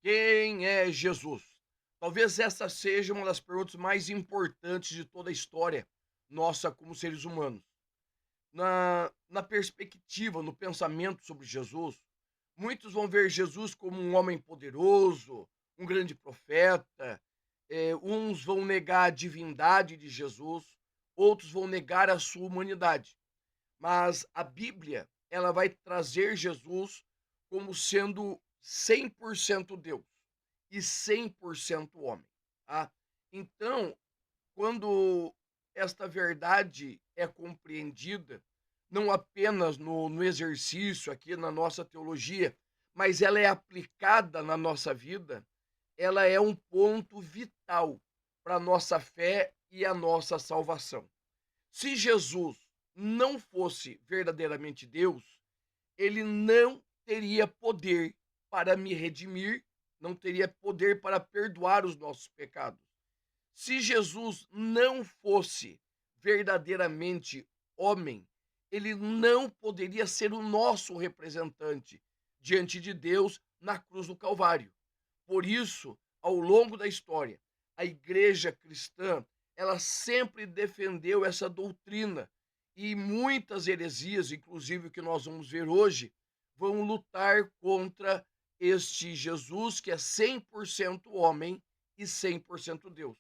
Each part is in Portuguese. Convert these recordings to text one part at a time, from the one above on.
Quem é Jesus? Talvez essa seja uma das perguntas mais importantes de toda a história nossa como seres humanos. Na perspectiva, no pensamento sobre Jesus, muitos vão ver Jesus como um homem poderoso, um grande profeta, uns vão negar a divindade de Jesus, outros vão negar a sua humanidade. Mas a Bíblia, ela vai trazer Jesus como sendo 100% Deus e 100% homem, tá? Então, quando esta verdade é compreendida, não apenas no exercício aqui na nossa teologia, mas ela é aplicada na nossa vida, ela é um ponto vital para a nossa fé e a nossa salvação. Se Jesus não fosse verdadeiramente Deus, ele não teria poder para me redimir, não teria poder para perdoar os nossos pecados. Se Jesus não fosse verdadeiramente homem, ele não poderia ser o nosso representante diante de Deus na cruz do Calvário. Por isso, ao longo da história, a igreja cristã, ela sempre defendeu essa doutrina e muitas heresias, inclusive o que nós vamos ver hoje, vão lutar contra este Jesus que é 100% homem e 100% Deus.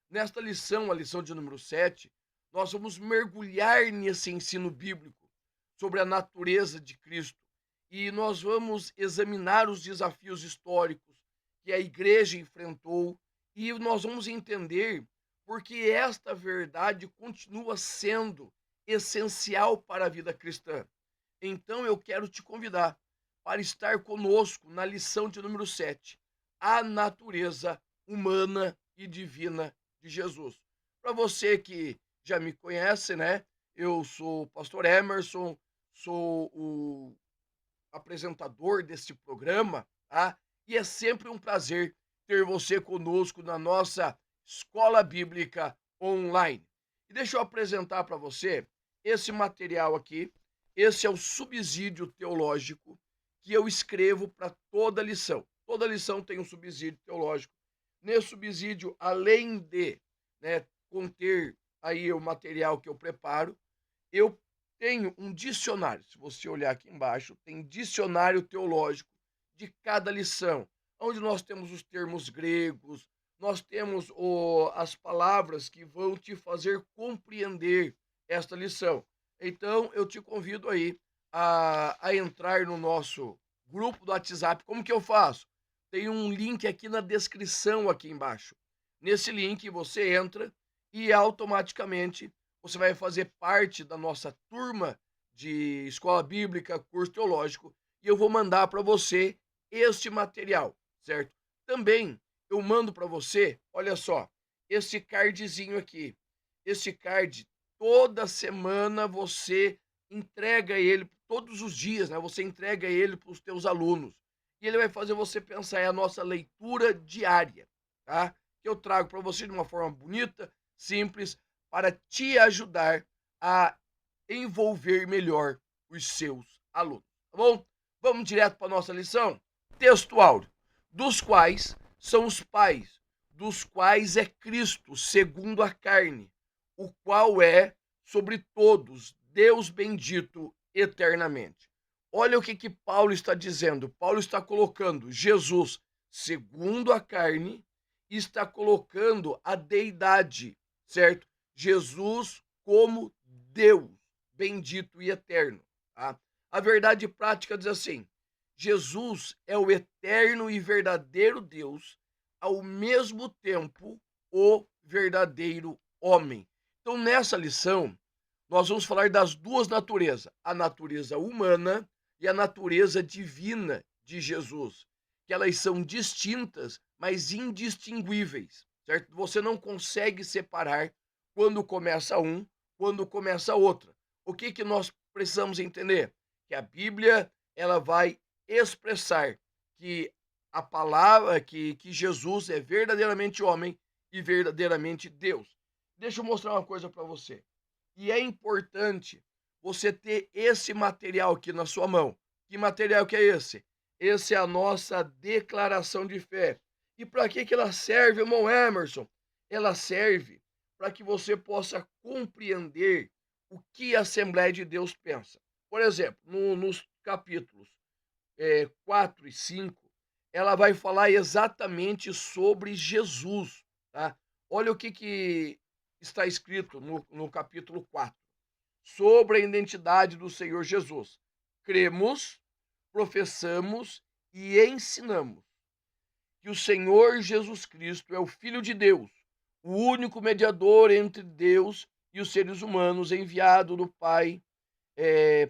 Nesta lição, a lição de número 7, nós vamos mergulhar nesse ensino bíblico sobre a natureza de Cristo e nós vamos examinar os desafios históricos que a igreja enfrentou e nós vamos entender porque esta verdade continua sendo essencial para a vida cristã. Então eu quero te convidar para estar conosco na lição de número 7, a natureza humana e divina de Jesus. Para você que já me conhece, né? Eu sou o pastor Emerson, sou o apresentador deste programa, tá? E é sempre um prazer ter você conosco na nossa escola bíblica online. E deixa eu apresentar para você esse material aqui. Esse é o subsídio teológico que eu escrevo para toda lição. Toda lição tem um subsídio teológico. Nesse subsídio, além de, né, conter aí o material que eu preparo, eu tenho um dicionário. Se você olhar aqui embaixo, tem dicionário teológico de cada lição, onde nós temos os termos gregos, nós temos as palavras que vão te fazer compreender esta lição. Então, eu te convido aí a entrar no nosso grupo do WhatsApp. Como que eu faço? Tem um link aqui na descrição aqui embaixo. Nesse link você entra e automaticamente você vai fazer parte da nossa turma de escola bíblica, curso teológico, e eu vou mandar para você este material, certo? Também eu mando para você, olha só, esse cardzinho aqui. Esse card, toda semana você entrega ele, todos os dias, né? Você entrega ele para os teus alunos. E ele vai fazer você pensar, é a nossa leitura diária, tá? Que eu trago para você de uma forma bonita, simples, para te ajudar a envolver melhor os seus alunos, tá bom? Vamos direto para a nossa lição? Texto áureo, dos quais são os pais, dos quais é Cristo, segundo a carne, o qual é sobre todos Deus bendito eternamente. Olha o que Paulo está dizendo. Paulo está colocando Jesus segundo a carne, está colocando a deidade, certo? Jesus como Deus, bendito e eterno. Tá? A verdade prática diz assim: Jesus é o eterno e verdadeiro Deus, ao mesmo tempo o verdadeiro homem. Então, nessa lição, nós vamos falar das duas naturezas, a natureza humana e a natureza divina de Jesus, que elas são distintas, mas indistinguíveis, certo? Você não consegue separar quando começa um, quando começa outra. O que nós precisamos entender? Que a Bíblia, ela vai expressar que a palavra, que Jesus é verdadeiramente homem e verdadeiramente Deus. Deixa eu mostrar uma coisa para você. E é importante você ter esse material aqui na sua mão. Que material que é esse? Essa é a nossa declaração de fé. E para que que ela serve, irmão Emerson? Ela serve para que você possa compreender o que a Assembleia de Deus pensa. Por exemplo, nos capítulos 4 e 5, ela vai falar exatamente sobre Jesus, tá? Olha o que está escrito no capítulo 4 sobre a identidade do Senhor Jesus. Cremos, professamos e ensinamos que o Senhor Jesus Cristo é o Filho de Deus, o único mediador entre Deus e os seres humanos, enviado do Pai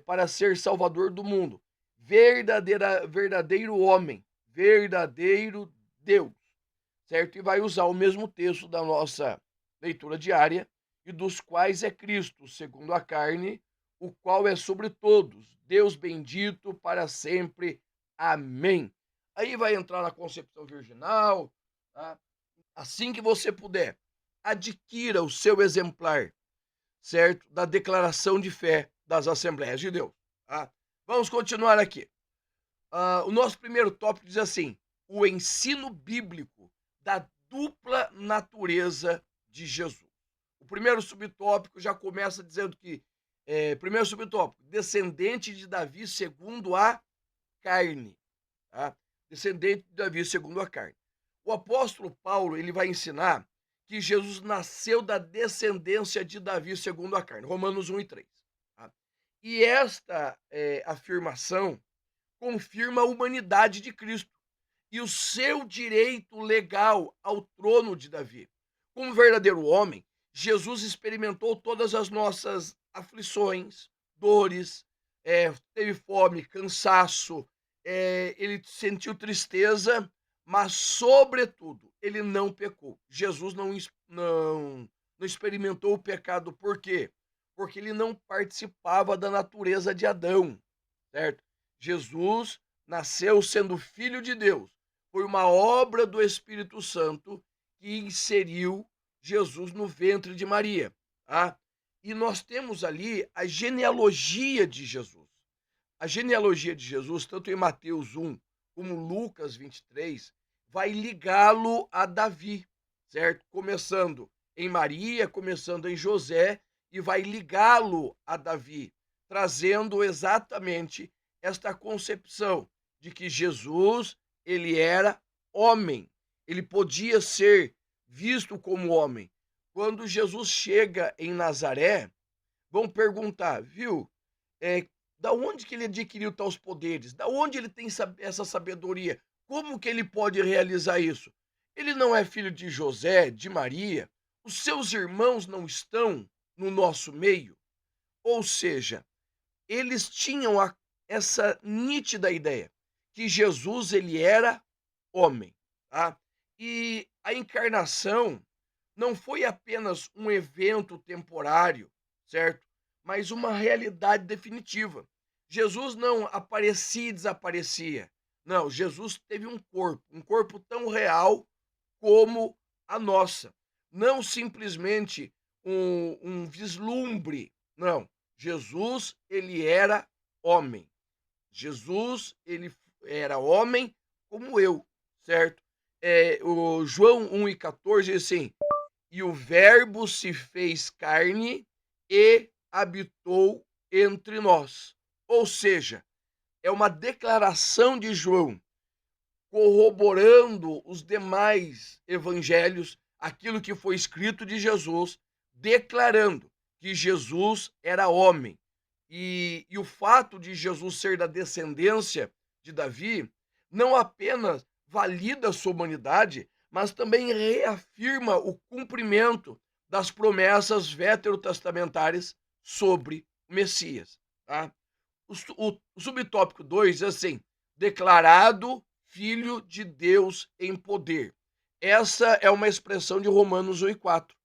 para ser Salvador do mundo. Verdadeiro homem, verdadeiro Deus, certo? E vai usar o mesmo texto da nossa leitura diária, e dos quais é Cristo, segundo a carne, o qual é sobre todos, Deus bendito para sempre. Amém. Aí vai entrar na concepção virginal, tá? Assim que você puder, adquira o seu exemplar, certo? Da declaração de fé das Assembleias de Deus, tá? Vamos continuar aqui. O nosso primeiro tópico diz assim: o ensino bíblico da dupla natureza de Jesus. O primeiro subtópico já começa dizendo que, primeiro subtópico, descendente de Davi segundo a carne, tá? Descendente de Davi segundo a carne. O apóstolo Paulo, ele vai ensinar que Jesus nasceu da descendência de Davi segundo a carne, Romanos 1 e 3. Tá? E esta afirmação confirma a humanidade de Cristo e o seu direito legal ao trono de Davi. Como verdadeiro homem, Jesus experimentou todas as nossas aflições, dores, teve fome, cansaço, ele sentiu tristeza, mas, sobretudo, ele não pecou. Jesus não experimentou o pecado. Por quê? Porque ele não participava da natureza de Adão, certo? Jesus nasceu sendo filho de Deus. Foi uma obra do Espírito Santo que inseriu Jesus no ventre de Maria, tá? E nós temos ali a genealogia de Jesus. A genealogia de Jesus, tanto em Mateus 1 como Lucas 23, vai ligá-lo a Davi, certo? Começando em Maria, começando em José, e vai ligá-lo a Davi, trazendo exatamente esta concepção de que Jesus, ele era homem, ele podia ser visto como homem. Quando Jesus chega em Nazaré, vão perguntar, viu, é, da onde que ele adquiriu tais poderes? Da onde ele tem essa sabedoria? Como que ele pode realizar isso? Ele não é filho de José, de Maria? Os seus irmãos não estão no nosso meio? Ou seja, eles tinham essa nítida ideia que Jesus, ele era homem, tá? E a encarnação não foi apenas um evento temporário, certo? Mas uma realidade definitiva. Jesus não aparecia e desaparecia. Não, Jesus teve um corpo tão real como a nossa. Não simplesmente um vislumbre. Não, Jesus, ele era homem. Jesus, ele era homem como eu, certo? O João 1:14 diz assim: e o Verbo se fez carne e habitou entre nós. Ou seja, é uma declaração de João, corroborando os demais evangelhos, aquilo que foi escrito de Jesus, declarando que Jesus era homem. E o fato de Jesus ser da descendência de Davi não apenas valida a sua humanidade, mas também reafirma o cumprimento das promessas veterotestamentárias sobre o Messias. Tá? O subtópico 2 é assim: declarado Filho de Deus em poder. Essa é uma expressão de Romanos 1:4,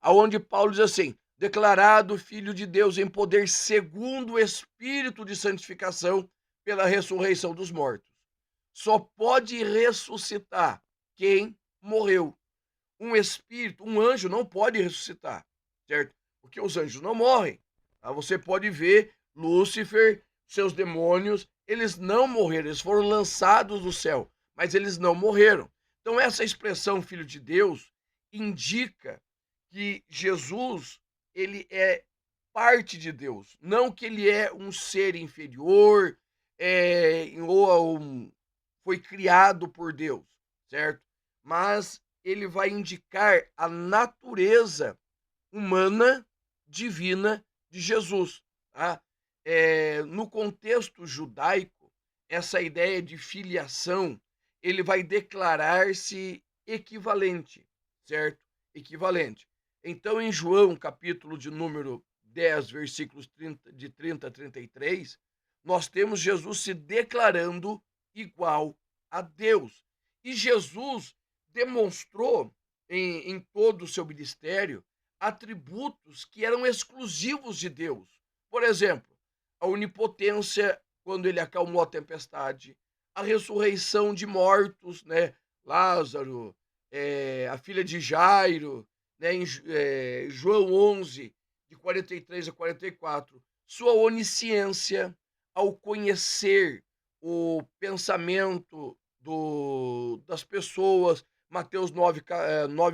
aonde Paulo diz assim: declarado Filho de Deus em poder segundo o Espírito de santificação pela ressurreição dos mortos. Só pode ressuscitar quem morreu. Um espírito, um anjo não pode ressuscitar, certo? Porque os anjos não morrem. Tá? Você pode ver Lúcifer seus demônios, eles não morreram, eles foram lançados do céu, mas eles não morreram. Então, essa expressão filho de Deus indica que Jesus, ele é parte de Deus, não que ele é um ser inferior, ou foi criado por Deus, certo? Mas ele vai indicar a natureza humana, divina de Jesus, tá? No contexto judaico, essa ideia de filiação, ele vai declarar-se equivalente, certo? Equivalente. Então, em João, capítulo de número 10, versículos 30 a 33, nós temos Jesus se declarando igual a Deus. E Jesus demonstrou em todo o seu ministério atributos que eram exclusivos de Deus. Por exemplo, a onipotência quando ele acalmou a tempestade, a ressurreição de mortos, né? Lázaro, a filha de Jairo, né? Em João 11, de 43 a 44, sua onisciência ao conhecer o pensamento das pessoas, Mateus 9,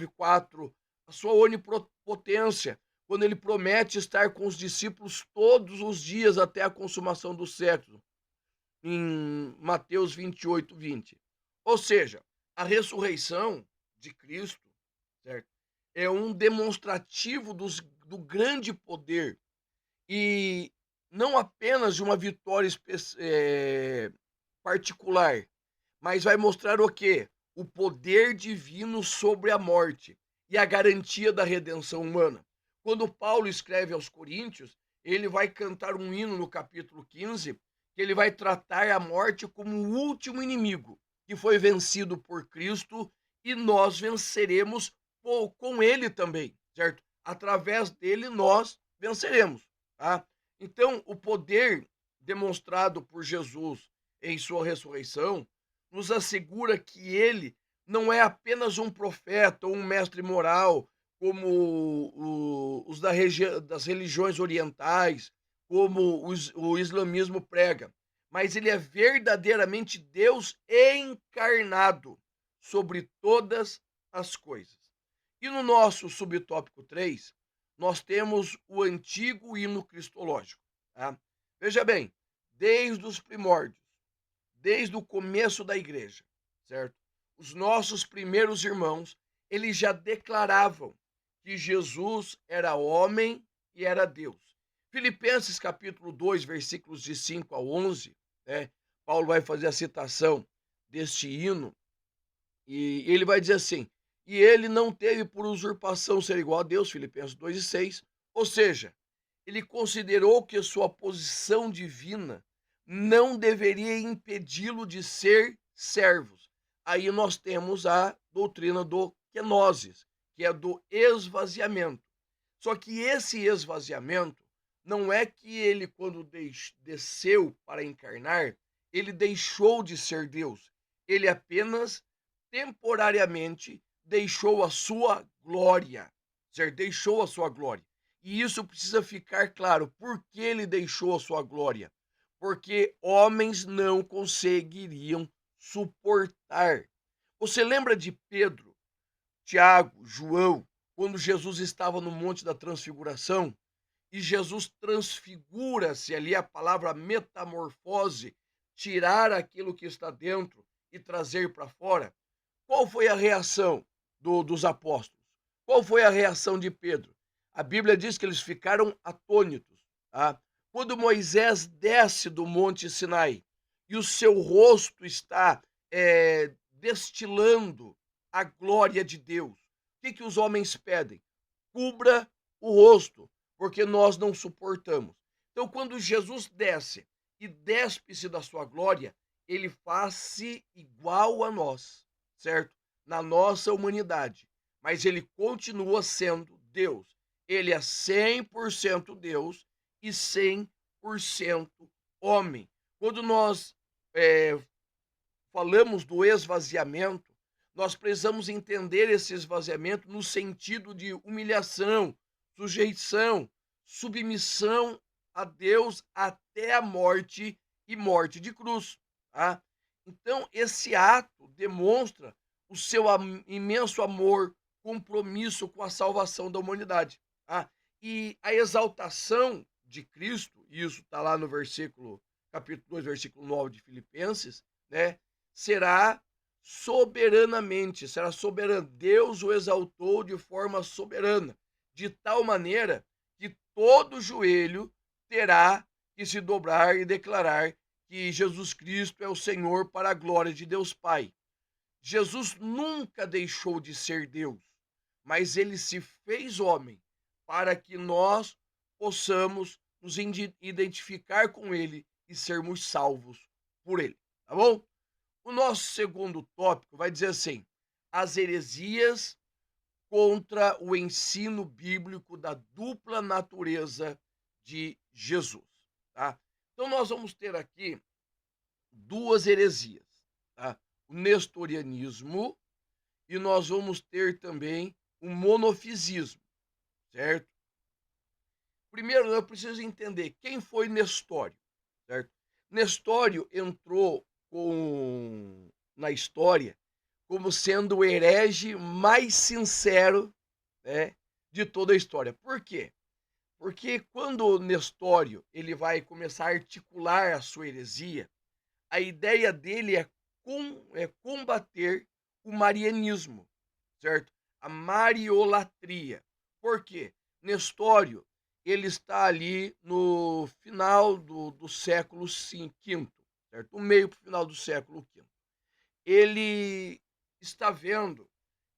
4, a sua onipotência, quando ele promete estar com os discípulos todos os dias até a consumação do século, em Mateus 28, 20. Ou seja, a ressurreição de Cristo, certo? É um demonstrativo do grande poder e não apenas de uma vitória particular, mas vai mostrar o quê? O poder divino sobre a morte e a garantia da redenção humana. Quando Paulo escreve aos Coríntios, ele vai cantar um hino no capítulo 15, que ele vai tratar a morte como o último inimigo, que foi vencido por Cristo, e nós venceremos com ele também, certo? Através dele nós venceremos, tá? Então, o poder demonstrado por Jesus em sua ressurreição nos assegura que ele não é apenas um profeta ou um mestre moral, como os das religiões orientais, como o islamismo prega, mas ele é verdadeiramente Deus encarnado sobre todas as coisas. E no nosso subtópico 3, nós temos o antigo hino cristológico. Tá? Veja bem, desde os primórdios, desde o começo da igreja, certo? Os nossos primeiros irmãos, eles já declaravam que Jesus era homem e era Deus. Filipenses capítulo 2, versículos de 5 a 11, né? Paulo vai fazer a citação deste hino e ele vai dizer assim: e ele não teve por usurpação ser igual a Deus, Filipenses 2 e 6, ou seja, ele considerou que sua posição divina não deveria impedi-lo de ser servos. Aí nós temos a doutrina do kenosis, que é do esvaziamento. Só que esse esvaziamento não é que ele, quando desceu para encarnar, ele deixou de ser Deus. Ele apenas temporariamente deixou a sua glória, certo? Deixou a sua glória. E isso precisa ficar claro. Por que ele deixou a sua glória? Porque homens não conseguiriam suportar. Você lembra de Pedro, Tiago, João, quando Jesus estava no Monte da Transfiguração? E Jesus transfigura-se ali, a palavra metamorfose, tirar aquilo que está dentro e trazer para fora. Qual foi a reação dos apóstolos? Qual foi a reação de Pedro? A Bíblia diz que eles ficaram atônitos. Tá? Quando Moisés desce do Monte Sinai e o seu rosto está destilando a glória de Deus, o que os homens pedem? Cubra o rosto, porque nós não suportamos. Então, quando Jesus desce e despe-se da sua glória, ele faz-se igual a nós, certo? Na nossa humanidade. Mas ele continua sendo Deus. Ele é 100% Deus e 100% homem. Quando nós falamos do esvaziamento, nós precisamos entender esse esvaziamento no sentido de humilhação, sujeição, submissão a Deus até a morte e morte de cruz, tá? Então, esse ato demonstra o seu imenso amor, compromisso com a salvação da humanidade, tá? E a exaltação de Cristo, isso está lá no versículo, capítulo 2, versículo 9 de Filipenses, né? Será soberanamente, será soberano. Deus o exaltou de forma soberana, de tal maneira que todo joelho terá que se dobrar e declarar que Jesus Cristo é o Senhor para a glória de Deus Pai. Jesus nunca deixou de ser Deus, mas ele se fez homem para que nós possamos nos identificar com ele e sermos salvos por ele, tá bom? O nosso segundo tópico vai dizer assim: as heresias contra o ensino bíblico da dupla natureza de Jesus, tá? Então nós vamos ter aqui duas heresias, tá? O nestorianismo e nós vamos ter também o monofisismo, certo? Primeiro, eu preciso entender quem foi Nestório, certo? Nestório entrou na história como sendo o herege mais sincero, né, de toda a história. Por quê? Porque quando Nestório ele vai começar a articular a sua heresia, a ideia dele é combater o marianismo, certo? A mariolatria. Por quê? Nestório ele está ali no final do século V, certo? No meio para o final do século V. Ele está vendo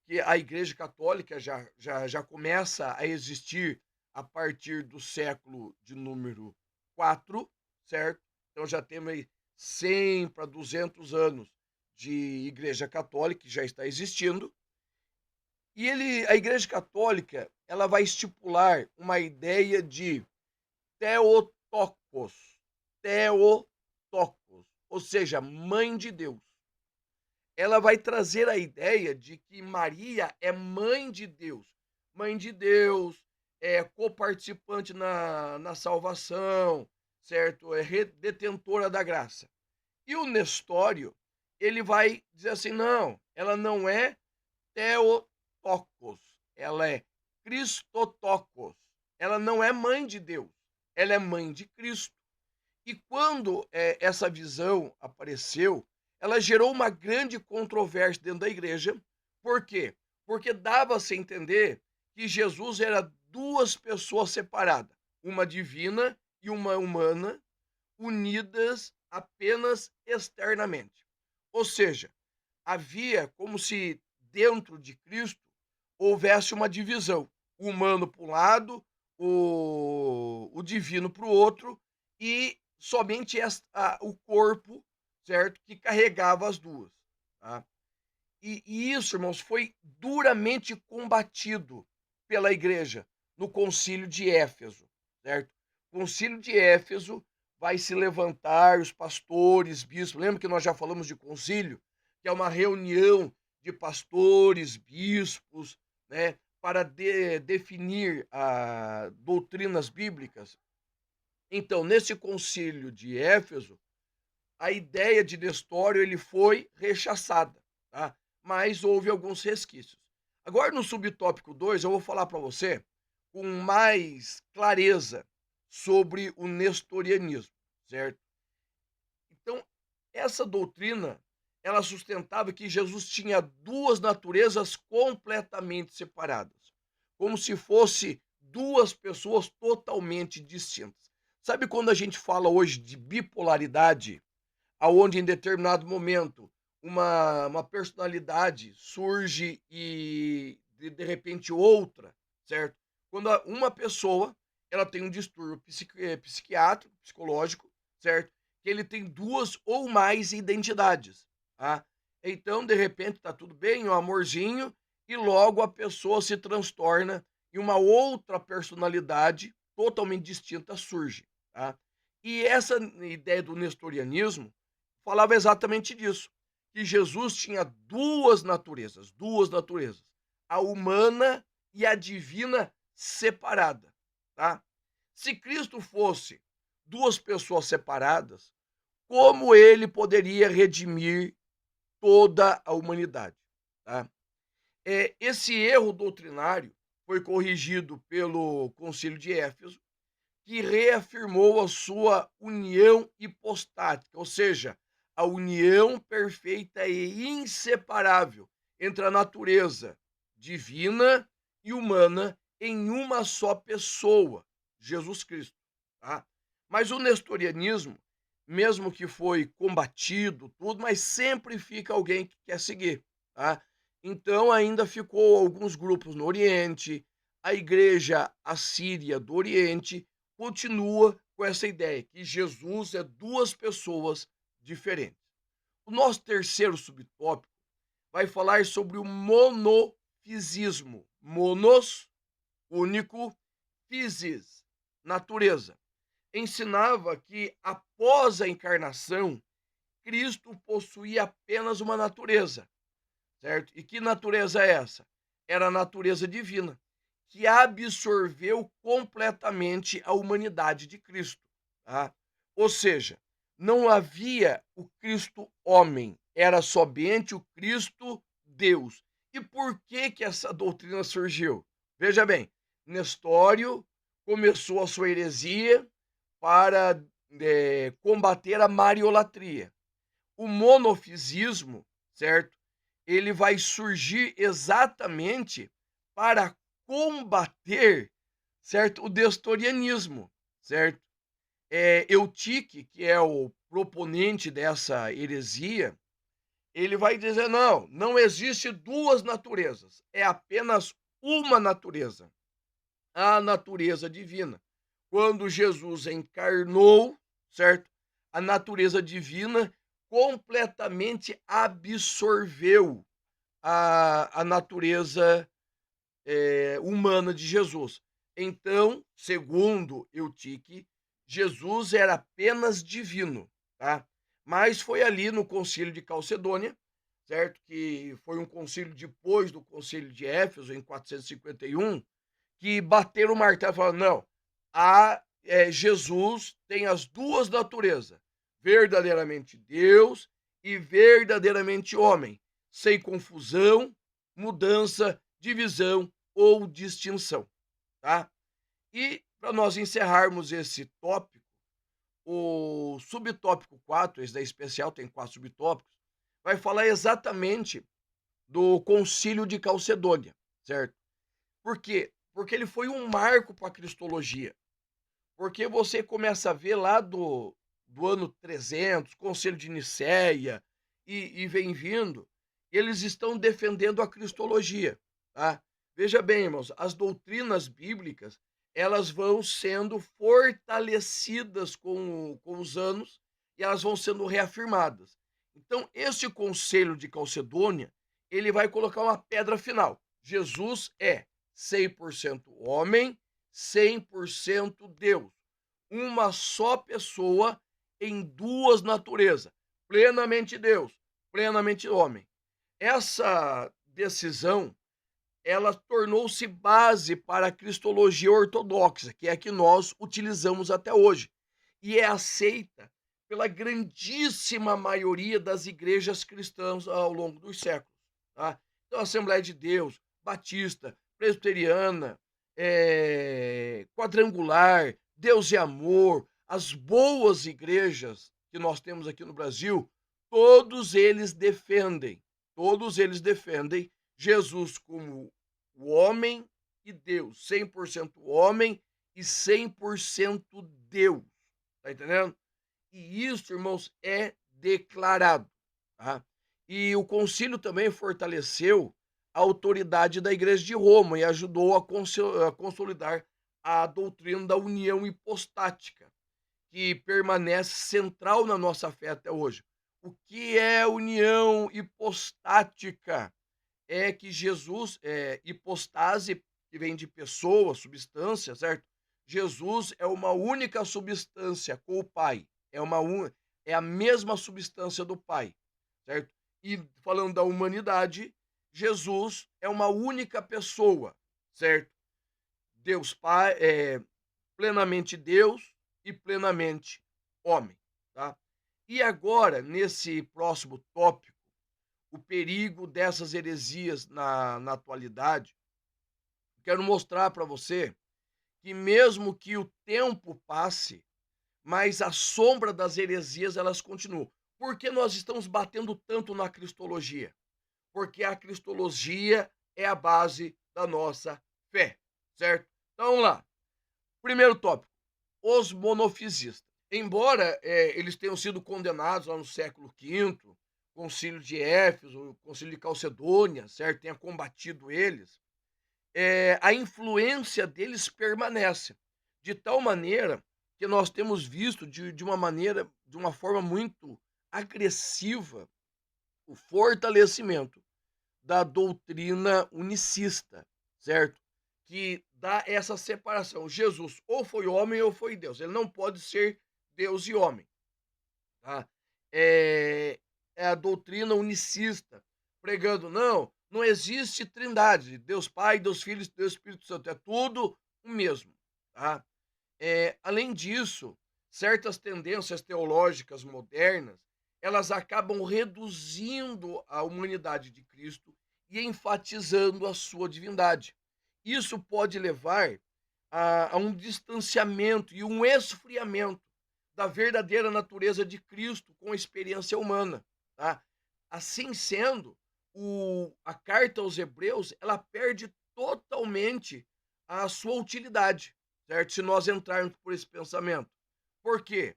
que a Igreja Católica já começa a existir a partir do século de número 4, certo? Então já temos aí 100 para 200 anos de Igreja Católica que já está existindo. E a Igreja Católica, ela vai estipular uma ideia de Theotokos, Theotokos, ou seja, mãe de Deus. Ela vai trazer a ideia de que Maria é mãe de Deus, é coparticipante na salvação, certo? É detentora da graça. E o Nestório, ele vai dizer assim, não, ela não é Theotokos, ela é Christotokos, ela não é mãe de Deus, ela é mãe de Cristo. E quando essa visão apareceu, ela gerou uma grande controvérsia dentro da igreja. Por quê? Porque dava-se a entender que Jesus era duas pessoas separadas, uma divina e uma humana, unidas apenas externamente. Ou seja, havia como se dentro de Cristo houvesse uma divisão, o humano para um lado, o divino para o outro, e somente o corpo, certo, que carregava as duas. Tá? E isso, irmãos, foi duramente combatido pela igreja no concílio de Éfeso, certo? O concílio de Éfeso vai se levantar, os pastores, bispos, lembra que nós já falamos de concílio? Que é uma reunião de pastores, bispos, né, para definir doutrinas bíblicas. Então, nesse concílio de Éfeso, a ideia de Nestório ele foi rechaçada, tá? Mas houve alguns resquícios. Agora, no subtópico 2, eu vou falar para você com mais clareza sobre o nestorianismo, certo? Então, essa doutrina, ela sustentava que Jesus tinha duas naturezas completamente separadas, como se fosse duas pessoas totalmente distintas. Sabe quando a gente fala hoje de bipolaridade, aonde em determinado momento uma personalidade surge e de repente outra, certo? Quando uma pessoa ela tem um distúrbio psiquiátrico, psicológico, certo? Que ele tem duas ou mais identidades, tá? Então, de repente, tá tudo bem, um amorzinho, e logo a pessoa se transtorna e uma outra personalidade totalmente distinta surge, tá? E essa ideia do nestorianismo falava exatamente disso, que Jesus tinha duas naturezas, a humana e a divina separada, tá? Se Cristo fosse duas pessoas separadas, como ele poderia redimir toda a humanidade, tá? Esse erro doutrinário foi corrigido pelo Concílio de Éfeso, que reafirmou a sua união hipostática, ou seja, a união perfeita e inseparável entre a natureza divina e humana em uma só pessoa, Jesus Cristo, tá? Mas o nestorianismo, mesmo que foi combatido, tudo, mas sempre fica alguém que quer seguir, tá? Então ainda ficou alguns grupos no Oriente, a igreja assíria do Oriente continua com essa ideia que Jesus é duas pessoas diferentes. O nosso terceiro subtópico vai falar sobre o monofisismo. Monos, único, physis, natureza. Ensinava que após a encarnação, Cristo possuía apenas uma natureza, certo? E que natureza é essa? Era a natureza divina, que absorveu completamente a humanidade de Cristo, tá? Ou seja, não havia o Cristo homem, era somente o Cristo Deus. E por que que essa doutrina surgiu? Veja bem, Nestório começou a sua heresia para combater a mariolatria. O monofisismo, certo? Ele vai surgir exatamente para combater, certo? O nestorianismo, certo? Eutique, que é o proponente dessa heresia, ele vai dizer: não, não existe duas naturezas, é apenas uma natureza, a natureza divina. Quando Jesus encarnou, certo? A natureza divina completamente absorveu a natureza humana de Jesus. Então, segundo Eutique, Jesus era apenas divino, tá? Mas foi ali no concílio de Calcedônia, certo? Que foi um concílio depois do concílio de Éfeso, em 451, que bateram o martelo e falaram: não, Jesus tem as duas naturezas, verdadeiramente Deus e verdadeiramente homem, sem confusão, mudança, divisão ou distinção, tá? E para nós encerrarmos esse tópico, o subtópico 4, esse da especial tem 4 subtópicos, vai falar exatamente do Concílio de Calcedônia, certo? Por quê? Porque ele foi um marco para a cristologia. Porque você começa a ver lá do ano 300, Conselho de Nicéia, e vem vindo, eles estão defendendo a cristologia, tá? Veja bem, irmãos, as doutrinas bíblicas, elas vão sendo fortalecidas com os anos e elas vão sendo reafirmadas. Então, esse conselho de Calcedônia, ele vai colocar uma pedra final. Jesus é 100% homem, 100% Deus. Uma só pessoa em duas naturezas, plenamente Deus, plenamente homem. Essa decisão, ela tornou-se base para a cristologia ortodoxa, que é a que nós utilizamos até hoje, e é aceita pela grandíssima maioria das igrejas cristãs ao longo dos séculos, tá? Então, Assembleia de Deus, Batista, Presbiteriana, Quadrangular, Deus e Amor, as boas igrejas que nós temos aqui no Brasil, todos eles defendem Jesus como o homem e Deus, 100% homem e 100% Deus, tá entendendo? E isso, irmãos, é declarado, tá? E o concílio também fortaleceu a autoridade da Igreja de Roma e ajudou a consolidar a doutrina da união hipostática, que permanece central na nossa fé até hoje. O que é união hipostática? É que Jesus é hipostase, que vem de pessoa, substância, certo? Jesus é uma única substância com o Pai. É a mesma substância do Pai, certo? E falando da humanidade, Jesus é uma única pessoa, certo? Deus Pai, plenamente Deus e plenamente homem, tá? E agora, nesse próximo tópico, o perigo dessas heresias na atualidade, quero mostrar para você que mesmo que o tempo passe, mas a sombra das heresias elas continuam. Por que nós estamos batendo tanto na cristologia? Porque a cristologia é a base da nossa fé, certo? Então vamos lá. Primeiro tópico, os monofisistas. Embora eles tenham sido condenados lá no século V, concílio de Éfeso, o concílio de Calcedônia, certo? Tenha combatido eles, a influência deles permanece, de tal maneira que nós temos visto de uma forma muito agressiva, o fortalecimento da doutrina unicista, certo? Que dá essa separação. Jesus ou foi homem ou foi Deus. Ele não pode ser Deus e homem, tá? É, é a doutrina unicista, pregando, não existe trindade, Deus Pai, Deus Filho, Deus Espírito Santo, é tudo o mesmo, tá? Além disso, certas tendências teológicas modernas, elas acabam reduzindo a humanidade de Cristo e enfatizando a sua divindade. Isso pode levar a um distanciamento e um esfriamento da verdadeira natureza de Cristo com a experiência humana, tá? Assim sendo, a carta aos Hebreus, ela perde totalmente a sua utilidade, certo? Se nós entrarmos por esse pensamento. Por quê?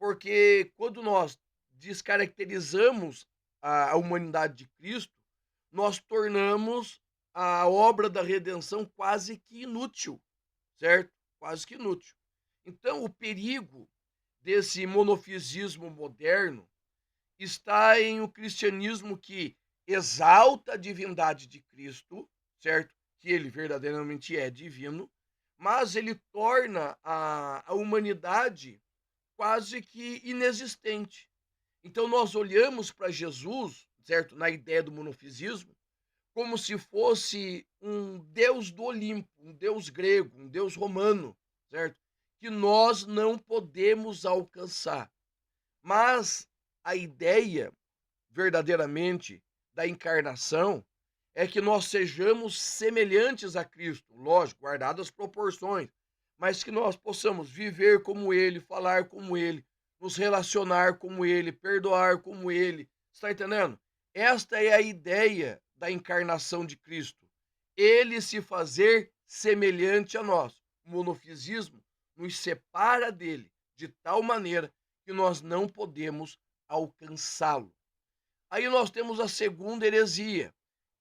Porque quando nós descaracterizamos a humanidade de Cristo, nós tornamos a obra da redenção quase que inútil, certo? Quase que inútil. Então, o perigo desse monofisismo moderno está em o cristianismo que exalta a divindade de Cristo, certo? Que ele verdadeiramente é divino, mas ele torna a humanidade quase que inexistente. Então nós olhamos para Jesus, certo? Na ideia do monofisismo, como se fosse um deus do Olimpo, um deus grego, um deus romano, certo? Que nós não podemos alcançar. Mas a ideia verdadeiramente da encarnação é que nós sejamos semelhantes a Cristo, lógico, guardadas as proporções, mas que nós possamos viver como ele, falar como ele, nos relacionar como ele, perdoar como ele. Está entendendo? Esta é a ideia da encarnação de Cristo. Ele se fazer semelhante a nós. O monofisismo nos separa dele de tal maneira que nós não podemos alcançá-lo. Aí nós temos a segunda heresia,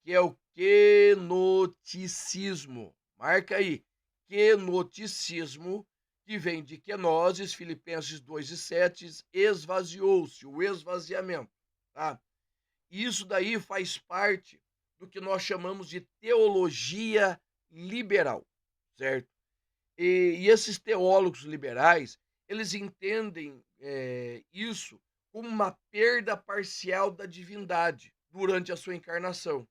que é o quenoticismo. Marca aí, quenoticismo, que vem de quenoses, Filipenses 2:7, esvaziou-se, o esvaziamento, tá? Isso daí faz parte do que nós chamamos de teologia liberal, certo? E esses teólogos liberais, eles entendem isso como uma perda parcial da divindade durante a sua encarnação.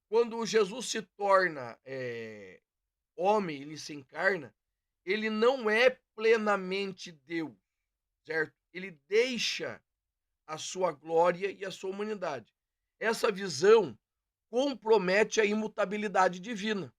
Quando Jesus se torna homem, ele se encarna, ele não é plenamente Deus, certo? Ele deixa a sua glória e a sua humanidade. Essa visão compromete a imutabilidade divina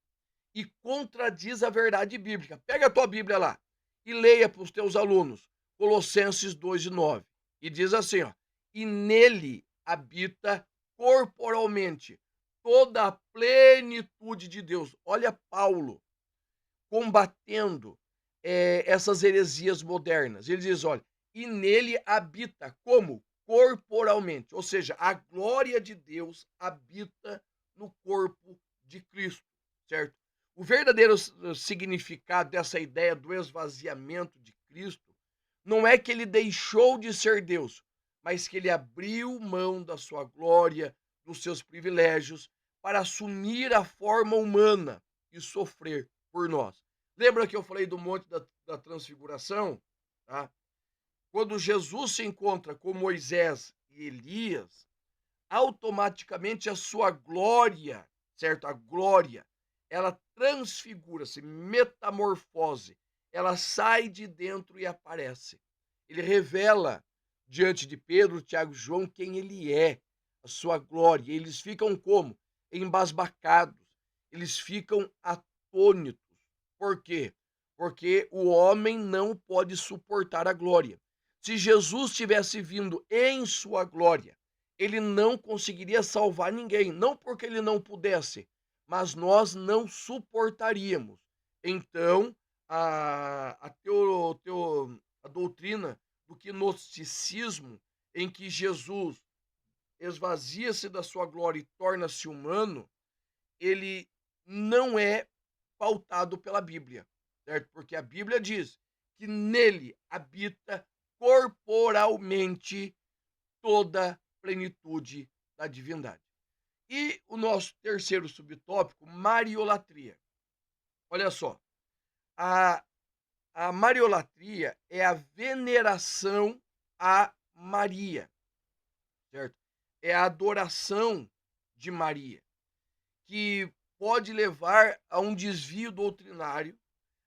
e contradiz a verdade bíblica. Pega a tua Bíblia lá e leia para os teus alunos Colossenses 2:9. E diz assim, ó, e nele habita corporalmente toda a plenitude de Deus. Olha Paulo combatendo essas heresias modernas. Ele diz, olha, e nele habita como? Corporalmente. Ou seja, a glória de Deus habita no corpo de Cristo, certo? O verdadeiro significado dessa ideia do esvaziamento de Cristo não é que ele deixou de ser Deus, mas que ele abriu mão da sua glória, dos seus privilégios, para assumir a forma humana e sofrer por nós. Lembra que eu falei do monte da transfiguração? Tá? Quando Jesus se encontra com Moisés e Elias, automaticamente a sua glória, certo? A glória, ela transfigura-se, metamorfose. ela sai de dentro e aparece. Ele revela diante de Pedro, Tiago e João quem ele é, a sua glória. Eles ficam como? Embasbacados. Eles ficam atônitos. Por quê? Porque o homem não pode suportar a glória. Se Jesus tivesse vindo em sua glória, ele não conseguiria salvar ninguém, não porque ele não pudesse, mas nós não suportaríamos. Então, a doutrina do gnosticismo, em que Jesus esvazia-se da sua glória e torna-se humano, ele não é pautado pela Bíblia, certo? Porque a Bíblia diz que nele habita corporalmente toda a plenitude da divindade. E o nosso terceiro subtópico, Mariolatria. Olha só, a, a Mariolatria é a veneração a Maria, certo? É a adoração de Maria, que pode levar a um desvio doutrinário,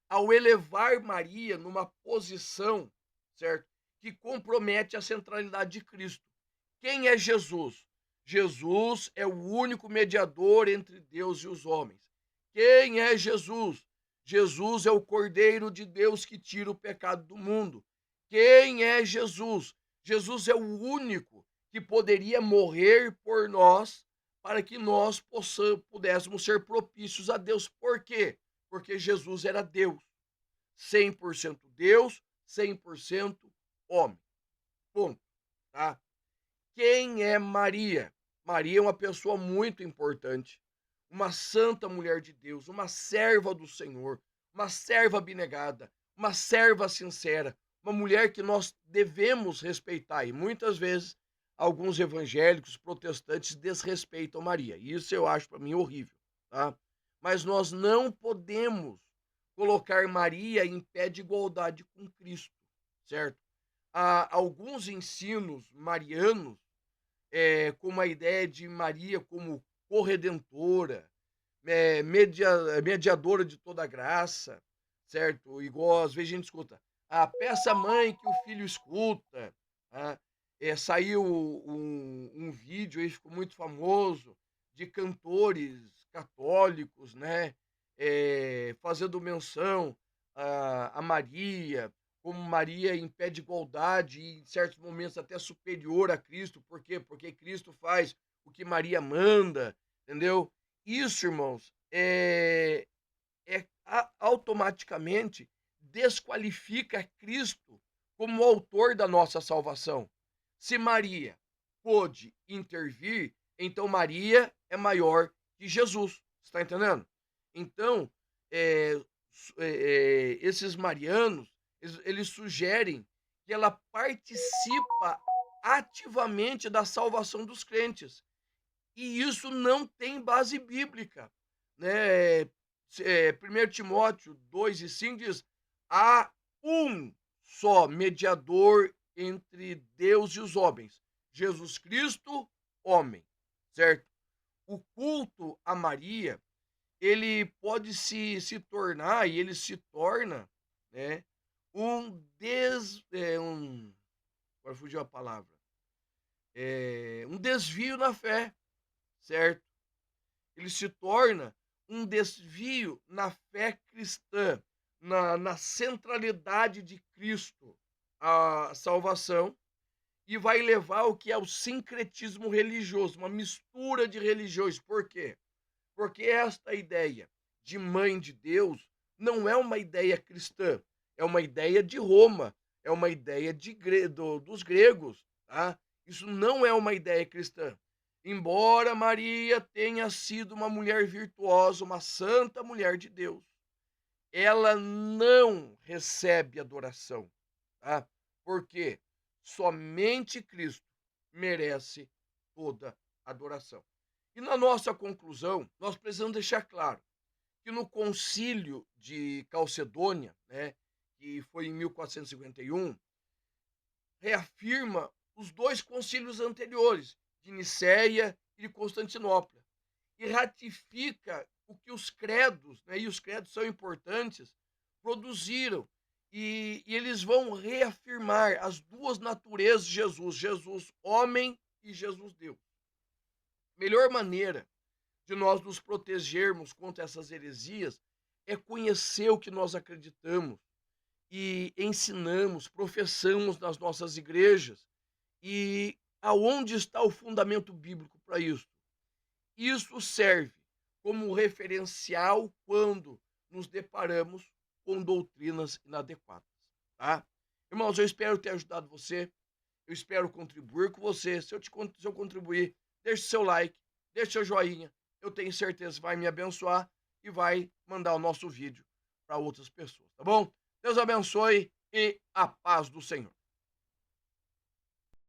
ao elevar Maria numa posição, certo? Que compromete a centralidade de Cristo. Quem é Jesus? Jesus é o único mediador entre Deus e os homens. Quem é Jesus? Jesus é o Cordeiro de Deus que tira o pecado do mundo. Quem é Jesus? Jesus é o único que poderia morrer por nós para que nós pudéssemos ser propícios a Deus. Por quê? Porque Jesus era Deus. 100% Deus, 100% homem. Ponto. Tá? Quem é Maria? Maria é uma pessoa muito importante, uma santa mulher de Deus, uma serva do Senhor, uma serva abnegada, uma serva sincera, uma mulher que nós devemos respeitar. E muitas vezes alguns evangélicos protestantes desrespeitam Maria. Isso eu acho para mim horrível, tá? Mas nós não podemos colocar Maria em pé de igualdade com Cristo, certo? Há alguns ensinos marianos, como a ideia de Maria como corredentora, mediadora de toda graça, certo? Igual às vezes a gente escuta, peça a mãe que o filho escuta. Tá? Saiu um vídeo aí, ficou muito famoso, de cantores católicos, né? Fazendo menção a Maria, como Maria em pé de igualdade e em certos momentos até superior a Cristo. Por quê? Porque Cristo faz o que Maria manda, entendeu? Isso, irmãos, automaticamente desqualifica Cristo como autor da nossa salvação. Se Maria pôde intervir, então Maria é maior que Jesus. Está entendendo? Então, é, esses marianos, eles sugerem que ela participa ativamente da salvação dos crentes. E isso não tem base bíblica, né? 1 Timóteo 2:5 diz: há um só mediador entre Deus e os homens, Jesus Cristo, homem, certo? O culto a Maria, ele pode se tornar, e ele se torna, né, agora fugiu a palavra, um desvio na fé, certo? Ele se torna um desvio na fé cristã, na centralidade de Cristo, a salvação, e vai levar ao que é o sincretismo religioso, uma mistura de religiões. Por quê? Porque esta ideia de mãe de Deus não é uma ideia cristã, é uma ideia de Roma, é uma ideia dos gregos, tá? Isso não é uma ideia cristã. Embora Maria tenha sido uma mulher virtuosa, uma santa mulher de Deus, ela não recebe adoração, tá? Porque somente Cristo merece toda adoração. E na nossa conclusão, nós precisamos deixar claro que no concílio de Calcedônia, né, que foi em 1451, reafirma os dois concílios anteriores, de Nicéia e de Constantinopla, e ratifica o que os credos, né, e os credos são importantes, produziram. E eles vão reafirmar as duas naturezas de Jesus, Jesus homem e Jesus Deus. Melhor maneira de nós nos protegermos contra essas heresias é conhecer o que nós acreditamos e ensinamos, professamos nas nossas igrejas. E aonde está o fundamento bíblico para isso? Isso serve como referencial quando nos deparamos com doutrinas inadequadas, tá? Irmãos, eu espero ter ajudado você, eu espero contribuir com você. Se eu contribuir, deixe seu like, deixe seu joinha, eu tenho certeza que vai me abençoar e vai mandar o nosso vídeo para outras pessoas, tá bom? Deus abençoe e a paz do Senhor.